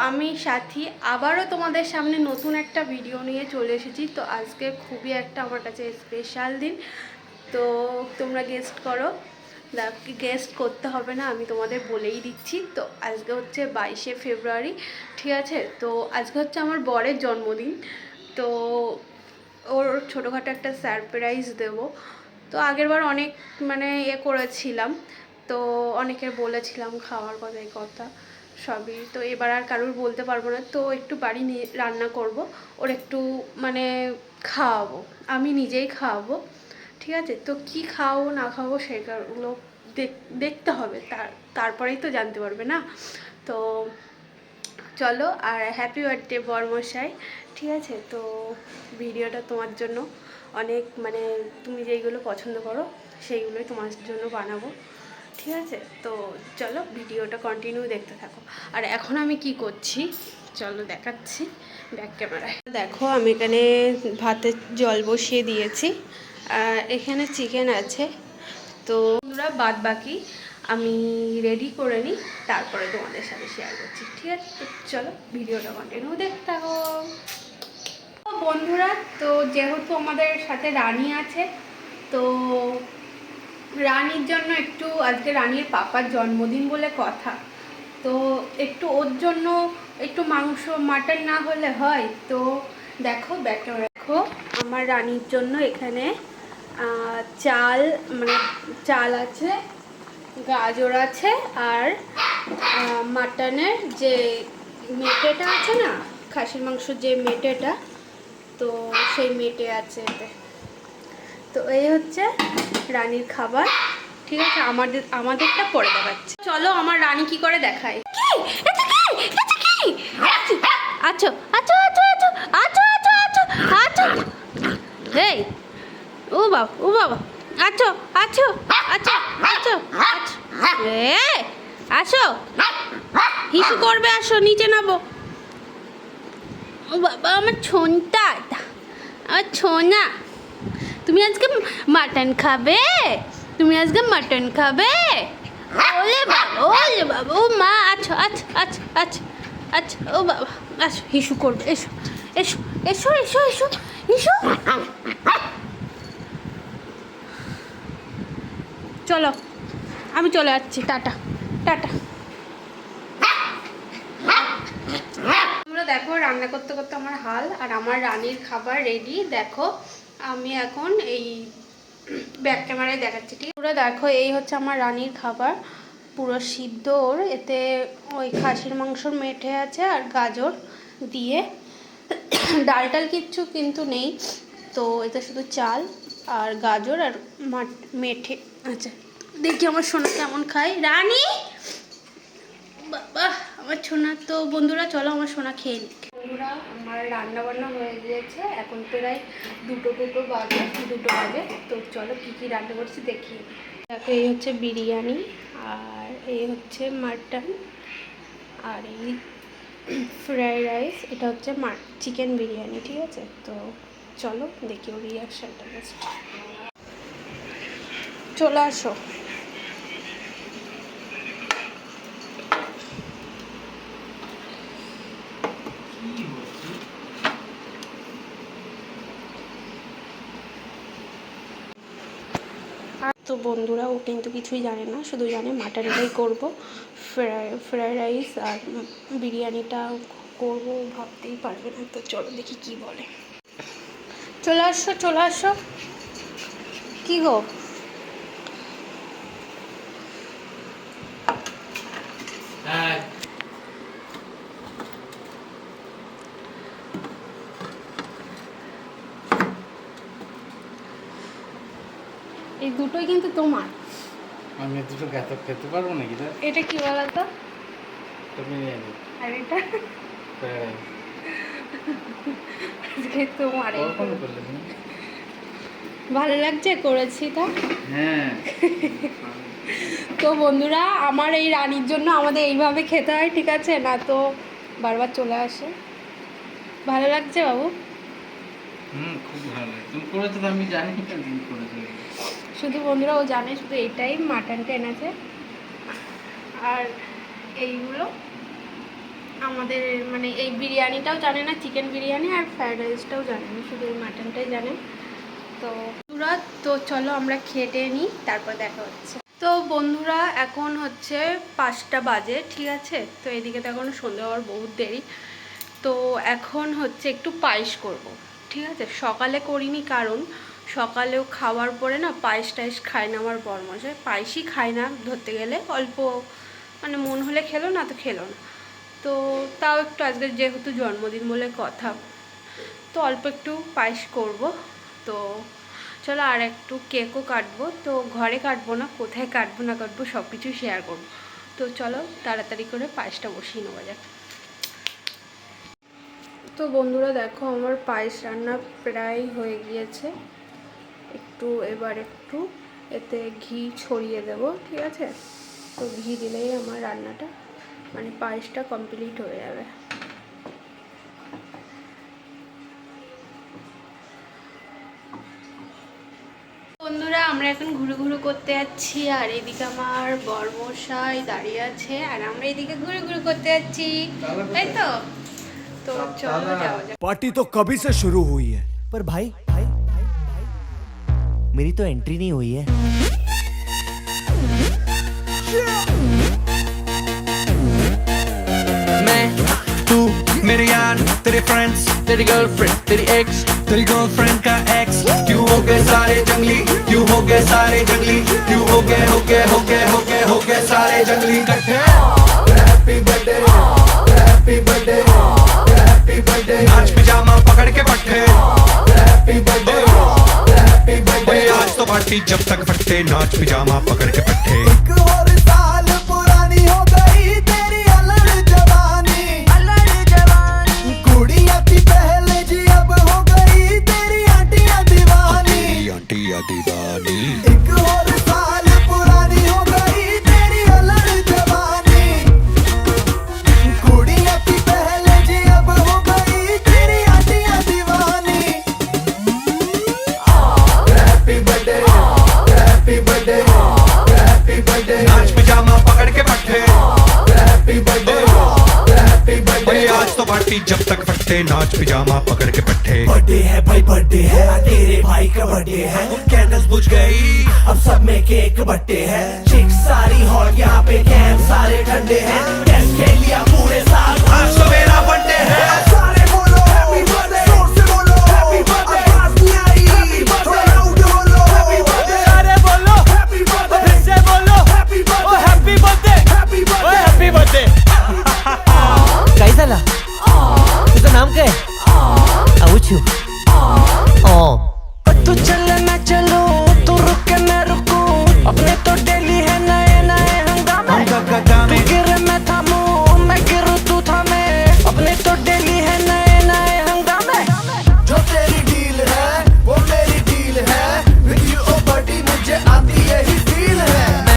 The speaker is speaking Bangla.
আমি সাথী আবারও তোমাদের সামনে নতুন একটা ভিডিও নিয়ে চলে এসেছি। তো আজকে খুবই একটা আমার কাছে স্পেশাল দিন। তো তোমরা গেস্ট করো, গেস্ট করতে হবে না, আমি তোমাদের বলেই দিচ্ছি। তো আজকে হচ্ছে 22শে ফেব্রুয়ারি, ঠিক আছে? তো আজকে হচ্ছে আমার বরের জন্মদিন। তো ওর ছোটোখাটো একটা সারপ্রাইজ দেবো। তো আগেরবার অনেক করেছিলাম, তো অনেকের বলেছিলাম খাওয়ার কথা, এই কথা সবই। তো এবার আর কারোর বলতে পারবো না। তো একটু বাড়ি নিয়ে রান্না করব, ওর একটু খাওয়াবো, আমি নিজেই খাওয়াবো, ঠিক আছে? তো কি খাওয়াবো না খাওয়াবো সেগুলো দেখতে হবে, তারপরেই তো জানতে পারবে না। তো চলো, আর হ্যাপি বার্থডে বরমশাই, ঠিক আছে? তো ভিডিওটা তোমার জন্য অনেক তুমি যেইগুলো পছন্দ করো সেইগুলোই তোমার জন্য বানাবো, ঠিক আছে? তো চলো ভিডিওটা কন্টিনিউ দেখতে থাকো। আর এখন আমি কি করছি চলো দেখাচ্ছি ব্যাক ক্যামেরায়। দেখো আমি এখানে ভাতের জল বসিয়ে দিয়েছি, আর এখানে চিকেন আছে। তো বন্ধুরা বাদ বাকি আমি রেডি করে নিই, তারপরে তোমাদের সাথে শেয়ার করছি, ঠিক আছে? তো চলো ভিডিওটা কন্টিনিউ দেখতে থাকো বন্ধুরা। তো যেহেতু আমাদের সাথে রানী আছে, তো রানীর জন্য একটু, আজকে রানীর পাপার জন্মদিন বলে কথা, তো একটু ওর জন্য একটু মাংস মাটন না হলে হয়। তো দেখো দেখো আমার রানীর জন্য এখানে চাল আছে, গাজর আছে, আর মাটনের যে মেটেটা আছে না, খাসির মাংসের যে মেটেটা, তো সেই মেটে আছে এতে। তো এই হচ্ছে রানীর খাবার, ঠিক আছে? আমাদেরটা পরে দেখাচ্ছি। চলো আমার রানী কি করে দেখায়। আচ্ছা আচ্ছা আচ্ছা আচ্ছা আচ্ছা আচ্ছা আচ্ছা আচ্ছা, এই ও বাবা আচ্ছা আচ্ছা আচ্ছা আচ্ছা আসো, হিসু করবে, আসো নিচে নামো। ও বাবা আমার ছোনটা, আমার ছোনা, তুমি আজকে মাটন খাবে? তুমি আজকে মাটন খাবে? ওলে বাবা ও মা, আচ্ছা আচ্ছা আচ্ছা আচ্ছা আচ্ছা, ও বাবা আচ্ছা, হিসু করবে, এসো এসো এসো এসো এসো এসো। চলো আমি চলে যাচ্ছি, টাটা টাটা। তোমরা দেখো রান্না করতে করতে আমার হাল, আর আমার রানীর খাবার রেডি। দেখো আমি এখন এই ব্যাক ক্যামেরায় দেখাচ্ছি, ঠিক আছে? পুরো দেখো এই হচ্ছে আমার রানীর খাবার, পুরো সিদ্ধ ওর, এতে ওই খাসির মাংসর মেঠে আছে আর গাজর দিয়ে, ডাল টাল কিচ্ছু কিন্তু নেই। তো এতে শুধু চাল আর গাজর আর মেঠে। আচ্ছা দেখি আমার সোনা কেমন খায়। রানী বাবা আমার সোনা। তো বন্ধুরা চলো আমার সোনা খেয়ে নিক। বন্ধুরা আমার রান্না বান্না হয়ে গিয়েছে, এখন প্রায় দুটো বাজে। তো চলো কি কি রান্না করছি দেখি। দেখো এই হচ্ছে বিরিয়ানি, আর এই হচ্ছে মাটন, আর এই ফ্রাইড রাইস, এটা হচ্ছে চিকেন বিরিয়ানি, ঠিক আছে? তো চলো দেখি ওর রিয়াকশানটা জাস্ট। চলে আসো। তো বন্ধুরা ও কিন্তু কিছুই জানে না, শুধু জানে মাটনটাই করবো, ফ্রাইড রাইস আর বিরিয়ানিটা করবো ভাবতেই পারবে না। তো চলো দেখি কি বলে। চলে আসো কি গো? এই দুটোই কিন্তু তোমার। আমি দুটো খেতে পারবো নাকি? এটা কি বলতো? বিরিয়ানি। আর এটা আজকে তোমার। ভালো লাগছে করেছি তা? হ্যাঁ। তো বন্ধুরা আমার এই রানীর জন্য আমাদের এইভাবে খেতে হয়, ঠিক আছে? না তো বারবার চলে আসে। ভালো লাগছে বাবু? খুব ভালো লাগে। তুমি করেছো তো, আমি জানি তুমি করেছো। শুধু বন্ধুরা ও জানে শুধু এটাই মাটনটা এনেছে, আর এইগুলো আমাদের মানে এই বিরিয়ানিটাও জানে না, চিকেন বিরিয়ানি আর ফ্রাইড রাইসটাও জানে না, শুধু এই মাটনটাই জানে। তো বন্ধুরা, তো চলো আমরা খেটে নিই, তারপর দেখা হচ্ছে। তো বন্ধুরা এখন হচ্ছে 5টা বাজে, ঠিক আছে। তো এদিকে তো এখন সন্ধ্যে হওয়ার বহুত দেরি। তো এখন হচ্ছে একটু পায়েস করব, ঠিক আছে। সকালে করিনি, কারণ সকালেও খাওয়ার পরে না পায়েস টায়েস খায় না আমার বরমশাই, পায়েসই খায় না ধরতে গেলে, অল্প মানে মন হলে খেলো, না তো খেলো না। তো তাও একটু আজকে যেহেতু জন্মদিন বলে কথা, তো অল্প একটু পায়েস করব। তো চলো, আর একটু কেকও কাটবো। তো ঘরে কাটবো না, কোথায় কাটবো না কাটবো সব কিছু শেয়ার করবো। তো চলো তাড়াতাড়ি করে পায়েসটা বসিয়ে নেওয়া যাক। তো বন্ধুরা দেখো, আমার পায়েস রান্না প্রায় হয়ে গিয়েছে। এবার একটু এতে ঘি ছড়িয়ে দেব, ঠিক আছে। তো ঘি দিলেই আমার রান্নাটা মানে পায়েসটা কমপ্লিট হয়ে যাবে। বন্ধুরা, আমরা এখন ঘুরু ঘুরু করতে যাচ্ছি, আর এদিকে আমার বরমশাই দাঁড়িয়ে আছে, আর আমরা এদিকে ঘুরু ঘুরু করতে যাচ্ছি, তাই তো। তো চলো যাওয়া যাক। पार्टी तो कभी से शुरू हुई है। पर भाई मेरी तो एंट्री नहीं हुई है। मैं तू मेरे यार तेरे फ्रेंड्स तेरी गर्लफ्रेंड तेरी एक्स तेरी गर्लफ्रेंड का एक्स क्यों हो गए सारे जंगली क्यों हो गए सारे जंगली क्यों हो गए हो गए हो गए हो गए हो गए सारे जंगली इकट्ठे happy birthday happy birthday happy birthday आज पिजामा पकड़ के पट्टे हैप्पी बर्थडे हैप्पी बर्थडे आज तो पार्टी जब तक फटते नाच पिजामा पकड़ के पट्टे एक और साल पुरानी हो गई तेरी अलग जवानी कुड़िया थी पहले जी अब हो गई तेरी आंटियां दीवानी आंटिया दीवानी एक और साल पुरानी हो गई तेरी अलग जवानी कुड़िया थी पहले जी अब हो गई तेरी आंटियां दीवानी happy birthday happy birthday happy birthday नाच पिजामा पकड़ के पट्टे हैप्पी बर्थडे हैप्पी बर्थडे आज तो पार्टी जब तक फटते नाच पिजामा पकड़ के पट्टे बर्थडे है भाई बर्थडे है तेरे भाई का बर्थडे है कैंडल्स बुझ गई अब सब में केक बट्टे हैं चिक सारी हॉट यहाँ पे कैंप सारे ठंडे हैं टेस्ट खेल लिया पूरे साल आज तो मेरा बर्थडे है सारे बोलो हैप्पी बर्थडे जोर से बोलो हैप्पी बर्थडे आवाज नहीं आई हैप्पी बर्थडे लाउड बोलो हैप्पी बर्थडे अरे बोलो हैप्पी बर्थडे फिर से बोलो हैप्पी ओ बर्थडे हैप्पी बर्थडे हैप्पी ओ बर्थडे हैप्पी बर्थडे काय झाला तुझं नाम काय आऊचू